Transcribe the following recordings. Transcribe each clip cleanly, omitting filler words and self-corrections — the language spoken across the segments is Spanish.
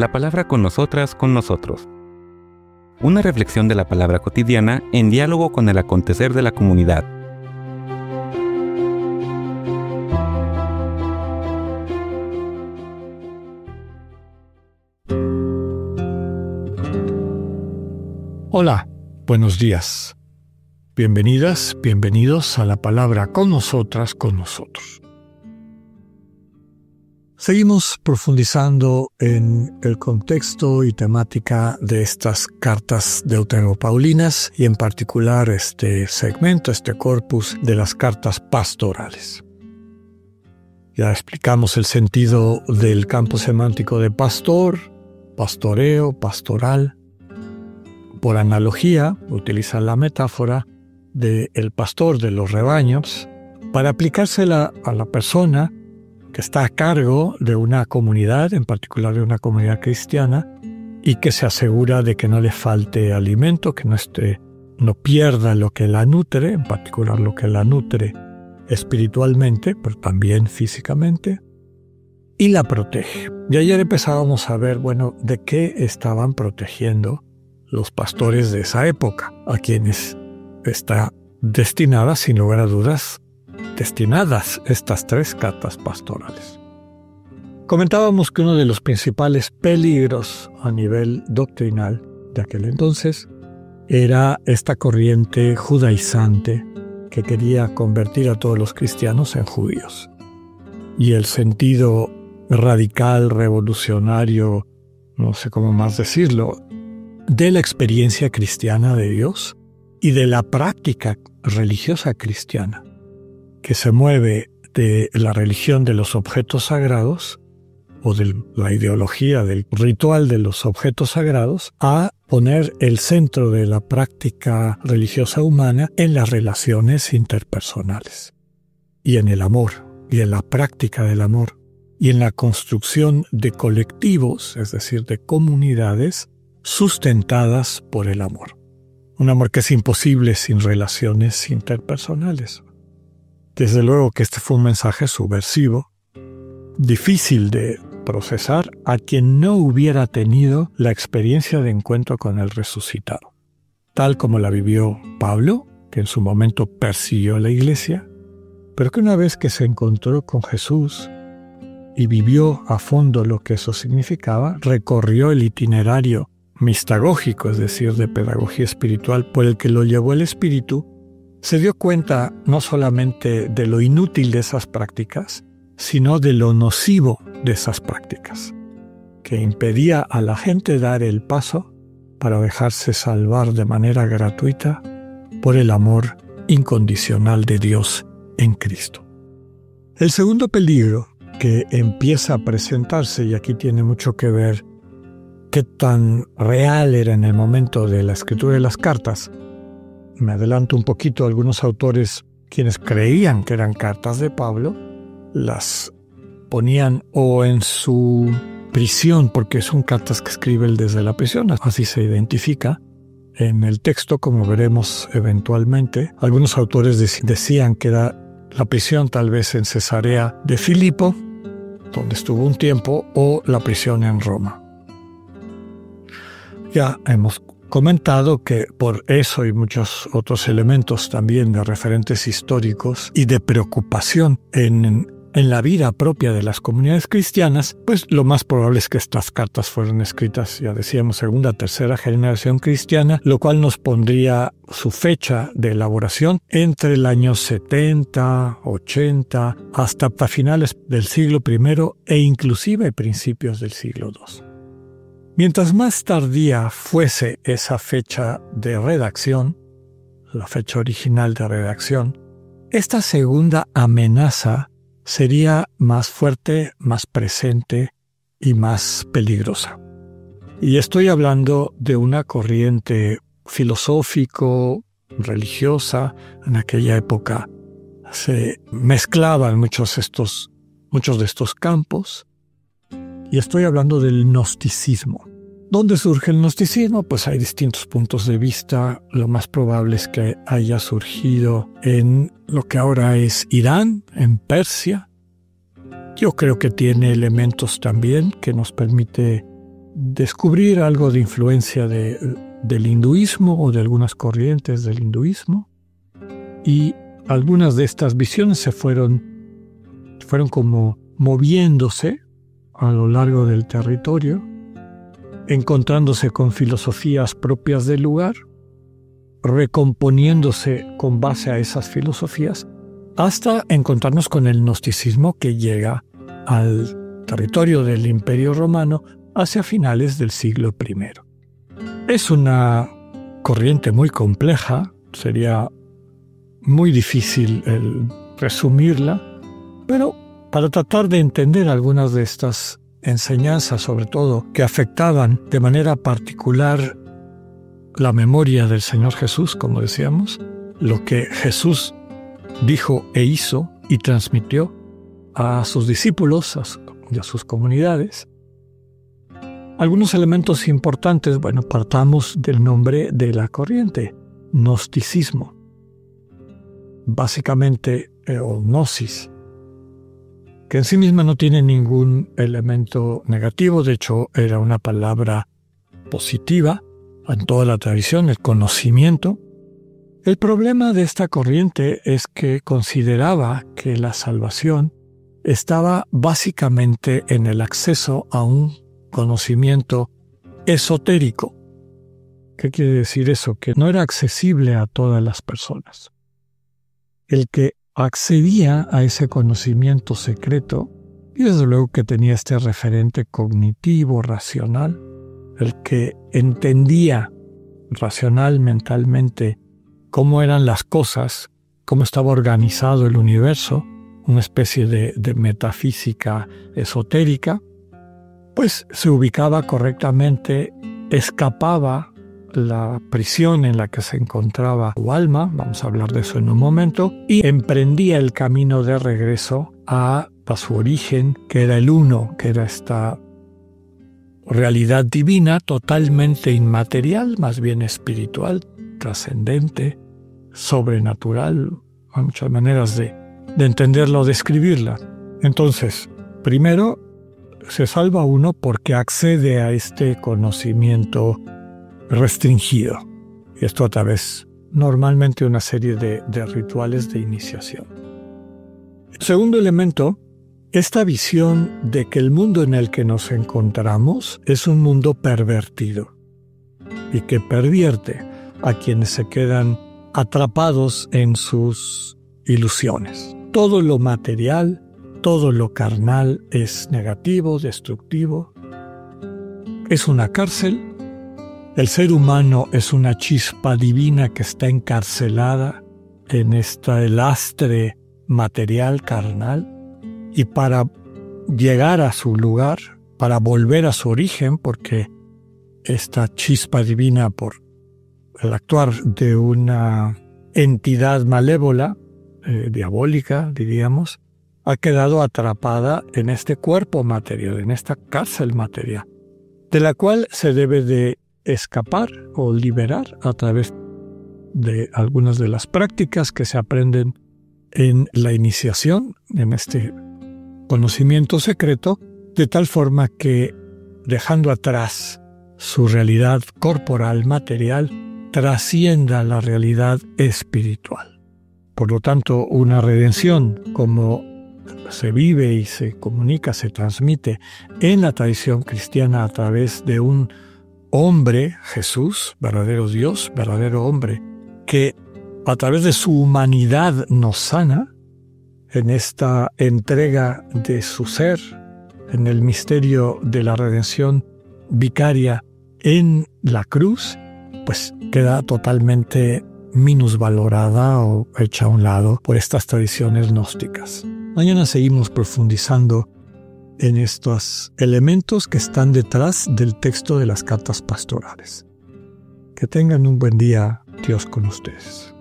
La palabra con nosotras, con nosotros. Una reflexión de la palabra cotidiana en diálogo con el acontecer de la comunidad. Hola, buenos días. Bienvenidas, bienvenidos a la palabra con nosotras, con nosotros. Seguimos profundizando en el contexto y temática de estas cartas deuteropaulinas y en particular este segmento, este corpus de las cartas pastorales. Ya explicamos el sentido del campo semántico de pastor, pastoreo, pastoral. Por analogía, utiliza la metáfora del pastor de los rebaños para aplicársela a la persona que está a cargo de una comunidad, en particular de una comunidad cristiana, y que se asegura de que no le falte alimento, que no pierda lo que la nutre, en particular lo que la nutre espiritualmente, pero también físicamente, y la protege. Y ayer empezábamos a ver, de qué estaban protegiendo los pastores de esa época, a quienes está destinada, sin lugar a dudas, destinadas estas tres cartas pastorales. Comentábamos que uno de los principales peligros a nivel doctrinal de aquel entonces era esta corriente judaizante que quería convertir a todos los cristianos en judíos. Y el sentido radical, revolucionario, no sé cómo más decirlo, de la experiencia cristiana de Dios y de la práctica religiosa cristiana, que se mueve de la religión de los objetos sagrados o de la ideología del ritual de los objetos sagrados a poner el centro de la práctica religiosa humana en las relaciones interpersonales y en el amor y en la práctica del amor y en la construcción de colectivos, es decir, de comunidades sustentadas por el amor. Un amor que es imposible sin relaciones interpersonales. Desde luego que este fue un mensaje subversivo, difícil de procesar a quien no hubiera tenido la experiencia de encuentro con el resucitado, tal como la vivió Pablo, que en su momento persiguió a la iglesia, pero que una vez que se encontró con Jesús y vivió a fondo lo que eso significaba, recorrió el itinerario mistagógico, es decir, de pedagogía espiritual, por el que lo llevó el Espíritu, se dio cuenta no solamente de lo inútil de esas prácticas, sino de lo nocivo de esas prácticas, que impedía a la gente dar el paso para dejarse salvar de manera gratuita por el amor incondicional de Dios en Cristo. El segundo peligro que empieza a presentarse, y aquí tiene mucho que ver qué tan real era en el momento de la escritura de las cartas. Me adelanto un poquito, algunos autores, quienes creían que eran cartas de Pablo, las ponían o en su prisión, porque son cartas que escribe él desde la prisión, así se identifica en el texto, como veremos eventualmente. Algunos autores decían que era la prisión tal vez en Cesarea de Filipo, donde estuvo un tiempo, o la prisión en Roma. Ya hemos comentado que por eso y muchos otros elementos también de referentes históricos y de preocupación en la vida propia de las comunidades cristianas, pues lo más probable es que estas cartas fueron escritas, ya decíamos, segunda, tercera generación cristiana, lo cual nos pondría su fecha de elaboración entre el año 70, 80, hasta finales del siglo I e inclusive principios del siglo II. Mientras más tardía fuese esa fecha de redacción, la fecha original de redacción, esta segunda amenaza sería más fuerte, más presente y más peligrosa. Y estoy hablando de una corriente filosófico, religiosa. En aquella época se mezclaban muchos de estos campos. Y estoy hablando del gnosticismo. ¿Dónde surge el gnosticismo? Pues hay distintos puntos de vista. Lo más probable es que haya surgido en lo que ahora es Irán, en Persia. Yo creo que tiene elementos también que nos permite descubrir algo de influencia del hinduismo o de algunas corrientes del hinduismo, y algunas de estas visiones se fueron como moviéndose a lo largo del territorio, encontrándose con filosofías propias del lugar, recomponiéndose con base a esas filosofías, hasta encontrarnos con el gnosticismo que llega al territorio del Imperio Romano hacia finales del siglo I. Es una corriente muy compleja, sería muy difícil resumirla, pero para tratar de entender algunas de estas enseñanzas, sobre todo, que afectaban de manera particular la memoria del Señor Jesús, como decíamos, lo que Jesús dijo e hizo y transmitió a sus discípulos y a sus comunidades. Algunos elementos importantes, partamos del nombre de la corriente, gnosticismo. Básicamente, o gnosis, que en sí misma no tiene ningún elemento negativo, de hecho era una palabra positiva en toda la tradición, el conocimiento. El problema de esta corriente es que consideraba que la salvación estaba básicamente en el acceso a un conocimiento esotérico. ¿Qué quiere decir eso? Que no era accesible a todas las personas. El que accedía a ese conocimiento secreto, y desde luego que tenía este referente cognitivo, racional, el que entendía racional, mentalmente, cómo eran las cosas, cómo estaba organizado el universo, una especie de metafísica esotérica, pues se ubicaba correctamente, escapaba la prisión en la que se encontraba su alma, vamos a hablar de eso en un momento, y emprendía el camino de regreso a su origen, que era el uno, que era esta realidad divina, totalmente inmaterial, más bien espiritual, trascendente, sobrenatural. Hay muchas maneras de entenderla o describirla. Entonces, primero, se salva uno porque accede a este conocimiento restringido. Y esto a través, normalmente, una serie de rituales de iniciación. Segundo elemento, esta visión de que el mundo en el que nos encontramos es un mundo pervertido y que pervierte a quienes se quedan atrapados en sus ilusiones. Todo lo material, todo lo carnal es negativo, destructivo. Es una cárcel. El ser humano es una chispa divina que está encarcelada en este lastre material, carnal. Y para llegar a su lugar, para volver a su origen, porque esta chispa divina, por el actuar de una entidad malévola, diabólica, diríamos, ha quedado atrapada en este cuerpo material, en esta cárcel material, de la cual se debe de escapar o liberar a través de algunas de las prácticas que se aprenden en la iniciación, en este conocimiento secreto, de tal forma que, dejando atrás su realidad corporal, material, trascienda la realidad espiritual. Por lo tanto, una redención, como se vive y se comunica, se transmite en la tradición cristiana a través de un hombre, Jesús, verdadero Dios, verdadero hombre, que a través de su humanidad nos sana, en esta entrega de su ser, en el misterio de la redención vicaria en la cruz, pues queda totalmente minusvalorada o hecha a un lado por estas tradiciones gnósticas. Mañana seguimos profundizando en estos elementos que están detrás del texto de las cartas pastorales. Que tengan un buen día, Dios con ustedes.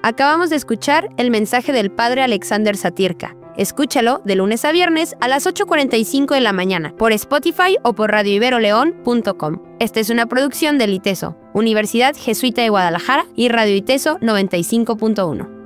Acabamos de escuchar el mensaje del Padre Alexander Satirka. Escúchalo de lunes a viernes a las 8:45 de la mañana por Spotify o por radioiberoleón.com. Esta es una producción del ITESO, Universidad Jesuita de Guadalajara, y Radio ITESO 95.1.